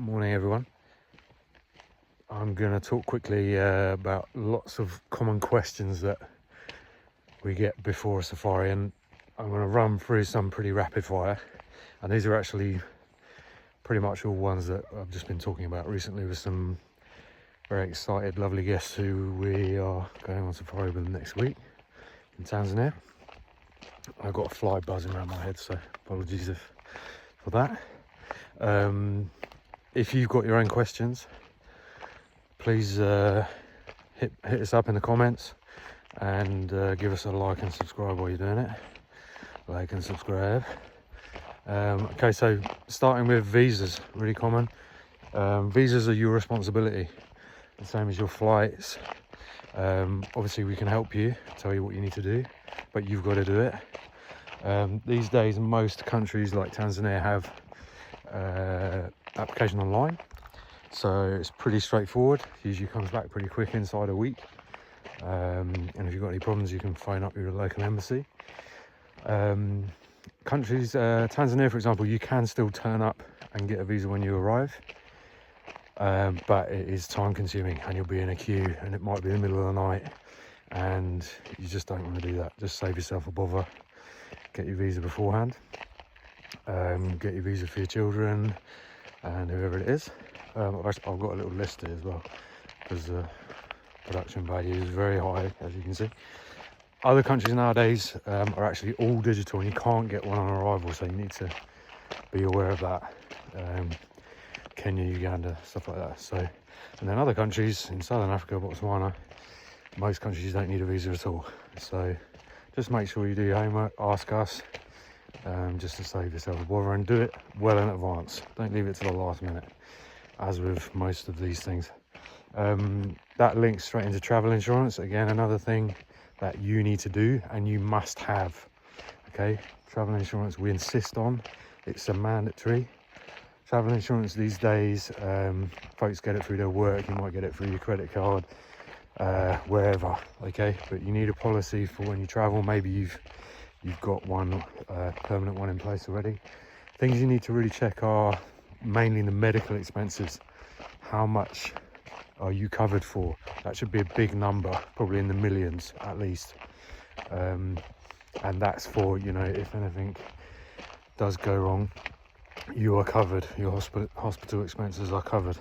Morning everyone. I'm going to talk quickly about lots of common questions that we get before a safari, and I'm going to run through some pretty rapid fire, and these are actually pretty much all ones that I've just been talking about recently with some very excited lovely guests who we are going on safari with next week in Tanzania. I've got a fly buzzing around my head, so apologies for that. If you've got your own questions, please hit us up in the comments and give us a like and subscribe while you're doing it. Like and subscribe. Okay, so starting with visas, really common. Visas are your responsibility, the same as your flights. Obviously we can help you, tell you what you need to do, but you've got to do it. These days most countries like Tanzania have application online, so it's pretty straightforward. Usually comes back pretty quick, inside a week. And if you've got any problems, you can phone up your local embassy. Countries, Tanzania for example, you can still turn up and get a visa when you arrive, but it is time consuming and you'll be in a queue and it might be in the middle of the night and you just don't want to do that. Just save yourself a bother, get your visa beforehand, get your visa for your children and whoever it is. I've got a little list here as well because the production value is very high, as you can see. Other countries nowadays are actually all digital and you can't get one on arrival, so you need to be aware of that. Kenya, Uganda, stuff like that. So, and then other countries in Southern Africa, Botswana, most countries don't need a visa at all. So just make sure you do your homework, ask us, just to save yourself a bother, and do it well in advance. Don't leave it to the last minute, as with most of these things. That links straight into travel insurance. Again, another thing that you need to do and you must have. Okay, travel insurance we insist on. It's a mandatory. Travel insurance these days, folks get it through their work, you might get it through your credit card, wherever. Okay, but you need a policy for when you travel. Maybe you've got one, permanent one in place already. Things you need to really check are mainly the medical expenses. How much are you covered for? That should be a big number, probably in the millions at least. And that's for, you know, if anything does go wrong, you are covered. Your hospital expenses are covered.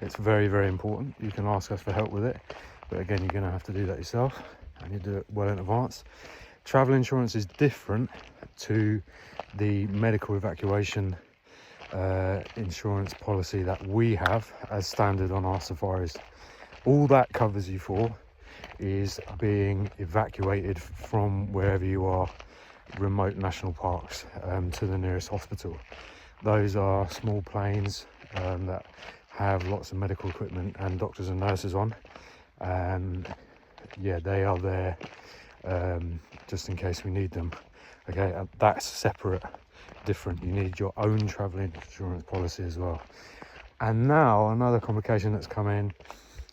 It's very, very important. You can ask us for help with it, but again, you're going to have to do that yourself, and you do it well in advance. Travel insurance is different to the medical evacuation insurance policy that we have as standard on our safaris. All that covers you for is being evacuated from wherever you are, remote national parks, to the nearest hospital. Those are small planes that have lots of medical equipment and doctors and nurses on, and yeah, they are there just in case we need them. Okay, that's separate, different. You need your own travel insurance policy as well. And now another complication that's come in,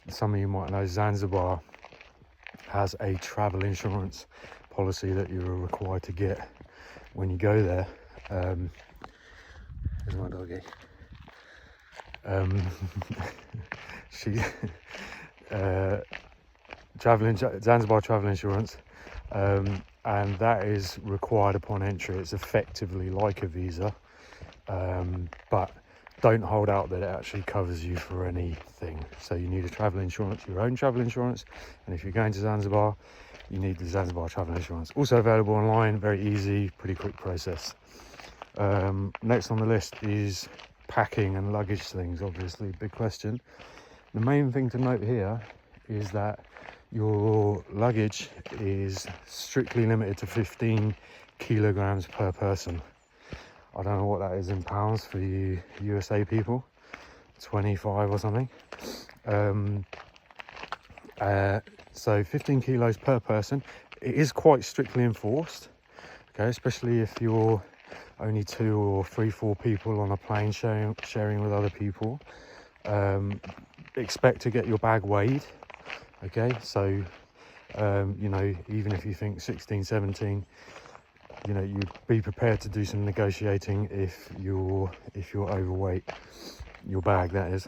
some of you might know, Zanzibar has a travel insurance policy that you are required to get when you go there. Here's my doggy. Zanzibar travel insurance, and that is required upon entry. It's effectively like a visa, but don't hold out that it actually covers you for anything. So you need a travel insurance, your own travel insurance, and if you're going to Zanzibar, you need the Zanzibar travel insurance. Also available online, very easy, pretty quick process. Next on the list is packing and luggage things. Obviously, big question. The main thing to note here is that your luggage is strictly limited to 15 kilograms per person. I don't know what that is in pounds for you USA people, 25 or something. So 15 kilos per person. It is quite strictly enforced, okay, especially if you're only 2 or 3, 4 people on a plane sharing with other people. Expect to get your bag weighed, okay, so you know, even if you think 16, 17, you know, you'd be prepared to do some negotiating if you're overweight. your bag, that is.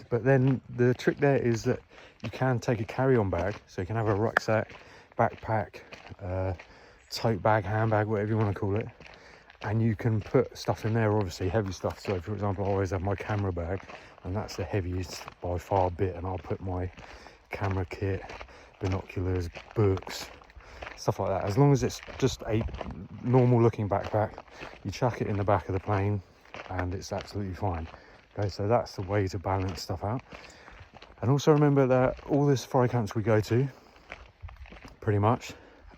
But then the trick there is that you can take a carry-on bag, so you can have a rucksack, backpack, tote bag, handbag, whatever you want to call it, and you can put stuff in there, obviously heavy stuff. So for example, I always have my camera bag, and that's the heaviest by far bit, and I'll put my camera kit, binoculars, books, stuff like that. As long as it's just a normal looking backpack, you chuck it in the back of the plane and it's absolutely fine. Okay, so that's the way to balance stuff out. And also remember that all the safari camps we go to, pretty much,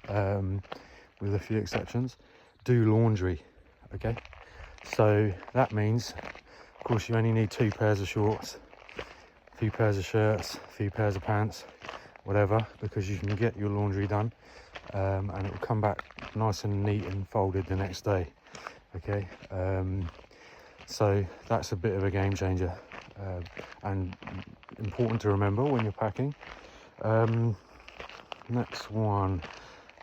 with a few exceptions, do laundry. Okay, so that means, of course, you only need 2 pairs of shorts, a few pairs of shirts, a few pairs of pants, whatever, because you can get your laundry done, and it will come back nice and neat and folded the next day. Okay, so that's a bit of a game changer, and important to remember when you're packing. Next one,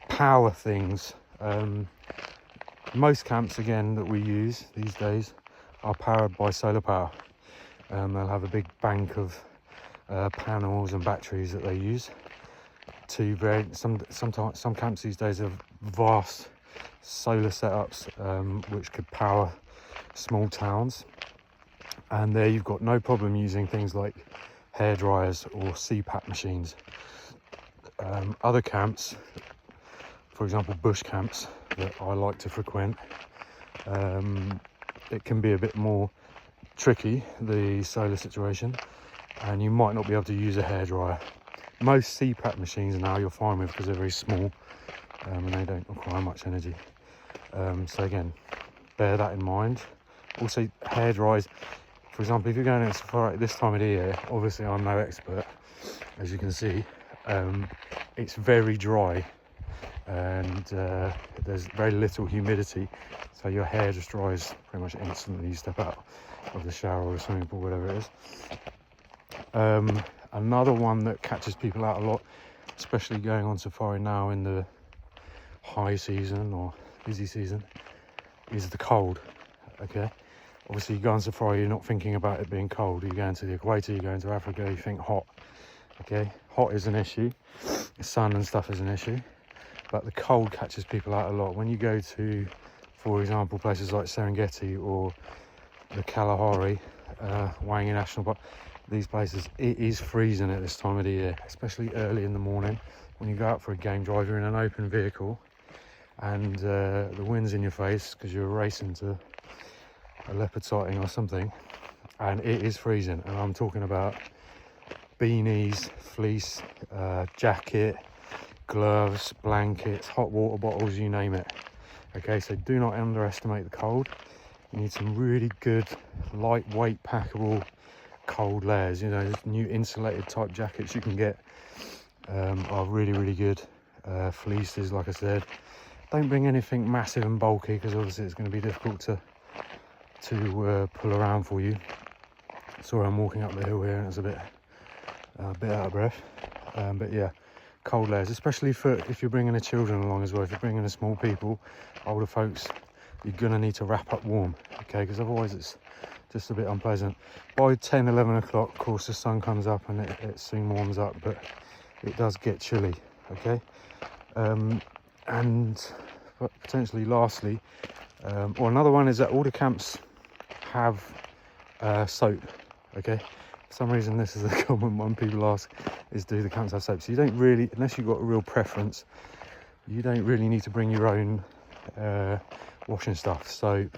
power things. Most camps, again, that we use these days are powered by solar power. They'll have a big bank of panels and batteries that they use to some camps these days have vast solar setups, which could power small towns, and there you've got no problem using things like hair dryers or CPAP machines. Other camps, for example bush camps that I like to frequent, it can be a bit more tricky, the solar situation, and you might not be able to use a hairdryer. Most CPAP machines now you're fine with because they're very small, and they don't require much energy. So again, bear that in mind. Also, hair dryers, for example, if you're going to safari at this time of the year, obviously I'm no expert, as you can see, it's very dry, and there's very little humidity, so your hair just dries pretty much instantly you step out of the shower or the swimming pool, whatever it is. Another one that catches people out a lot, especially going on safari now in the high season or busy season, is the cold. Okay, obviously you go on safari, you're not thinking about it being cold. You're going to the equator, you're going to Africa, you think hot. Okay, hot is an issue, the sun and stuff is an issue, but the cold catches people out a lot. When you go to, for example, places like Serengeti or the Kalahari, Wangi National Park, these places, it is freezing at this time of the year, especially early in the morning when you go out for a game drive. You're in an open vehicle and the wind's in your face because you're racing to a leopard sighting or something, and it is freezing. And I'm talking about beanies, fleece, jacket, gloves, blankets, hot water bottles, you name it. Okay, so do not underestimate the cold. You need some really good lightweight packable cold layers. You know, new insulated type jackets you can get are really good. Fleeces, like I said. Don't bring anything massive and bulky because obviously it's going to be difficult to pull around for you. Sorry, I'm walking up the hill here and it's a bit out of breath, but yeah, cold layers, especially for if you're bringing the children along as well. If you're bringing the small people, older folks, you're gonna need to wrap up warm, okay, because otherwise it's just a bit unpleasant. By 10-11 o'clock, of course, the sun comes up and it soon warms up, but it does get chilly. Okay, and potentially lastly, or another one is that all the camps have soap. Okay, for some reason this is a common one people ask, is do the camps have soap? So you don't really, unless you've got a real preference, you don't really need to bring your own washing stuff. Soap,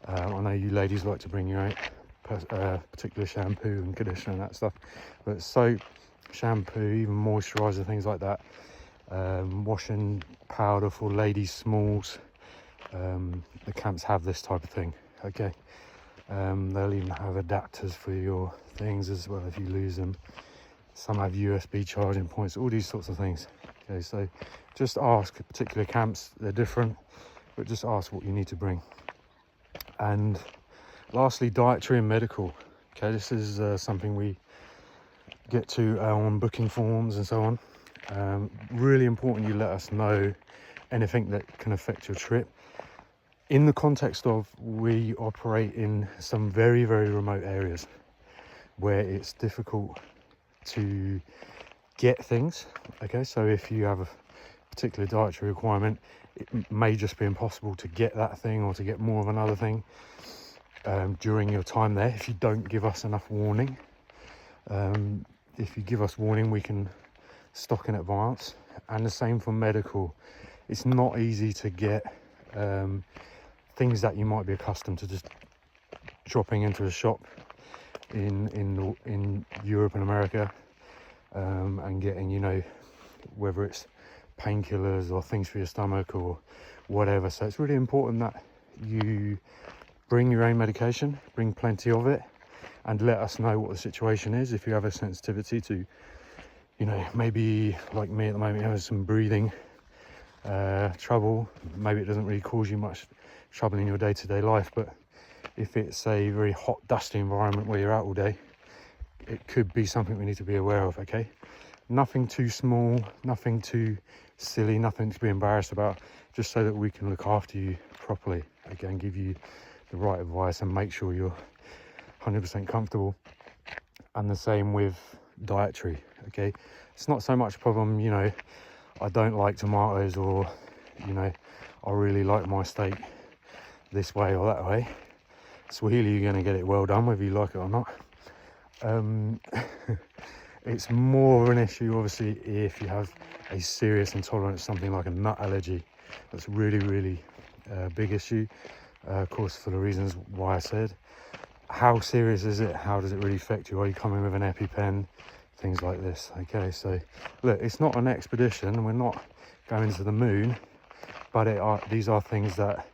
I know you ladies like to bring your own particular shampoo and conditioner and that stuff, but soap, shampoo, even moisturizer, things like that, washing powder for ladies smalls, the camps have this type of thing. Okay, they'll even have adapters for your things as well if you lose them. Some have USB charging points, all these sorts of things. Okay, so just ask. Particular camps, they're different, but just ask what you need to bring. And lastly, dietary and medical. Okay, this is something we get to on booking forms and so on. Really important you let us know anything that can affect your trip. in the context of we operate in some very, very remote areas where it's difficult to get things. Okay, so if you have a particular dietary requirement, it may just be impossible to get that thing or to get more of another thing during your time there if you don't give us enough warning. If you give us warning, we can stock in advance. And the same for medical. It's not easy to get things that you might be accustomed to just dropping into a shop in Europe and America, and getting, you know, whether it's painkillers or things for your stomach or whatever. So it's really important that you bring your own medication, bring plenty of it, and let us know what the situation is. If you have a sensitivity to, you know, maybe like me at the moment, you have some breathing trouble, maybe it doesn't really cause you much trouble in your day-to-day life, but if it's a very hot, dusty environment where you're out all day, it could be something we need to be aware of. Okay, nothing too small, nothing too silly, nothing to be embarrassed about, just so that we can look after you properly, again, give you the right advice and make sure you're 100% comfortable. And the same with dietary. Okay, it's not so much a problem, you know, I don't like tomatoes, or, you know, I really like my steak this way or that way. Swahili, you're going to get it well done whether you like it or not. It's more of an issue obviously if you have a serious intolerance, something like a nut allergy. That's really, really big issue, of course, for the reasons why I said. How serious is it? How does it really affect you? Are you coming with an EpiPen? Things like this. Okay, so look, it's not an expedition and we're not going to the moon, but these are things that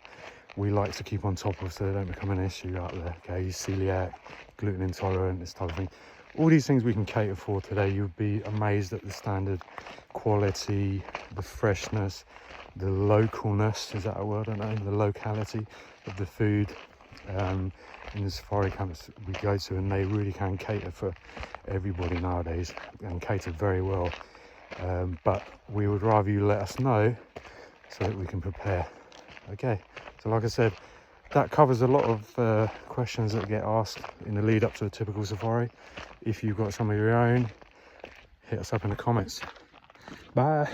we like to keep on top of so they don't become an issue out there. Okay, celiac, gluten intolerant, this type of thing. All these things we can cater for today. You'd be amazed at the standard quality, the freshness, the localness, is that a word? I don't know, the locality of the food in the safari camps we go to, and they really can cater for everybody nowadays and cater very well. But we would rather you let us know so that we can prepare. Okay, so like I said, that covers a lot of questions that get asked in the lead up to a typical safari. If you've got some of your own, hit us up in the comments. Bye.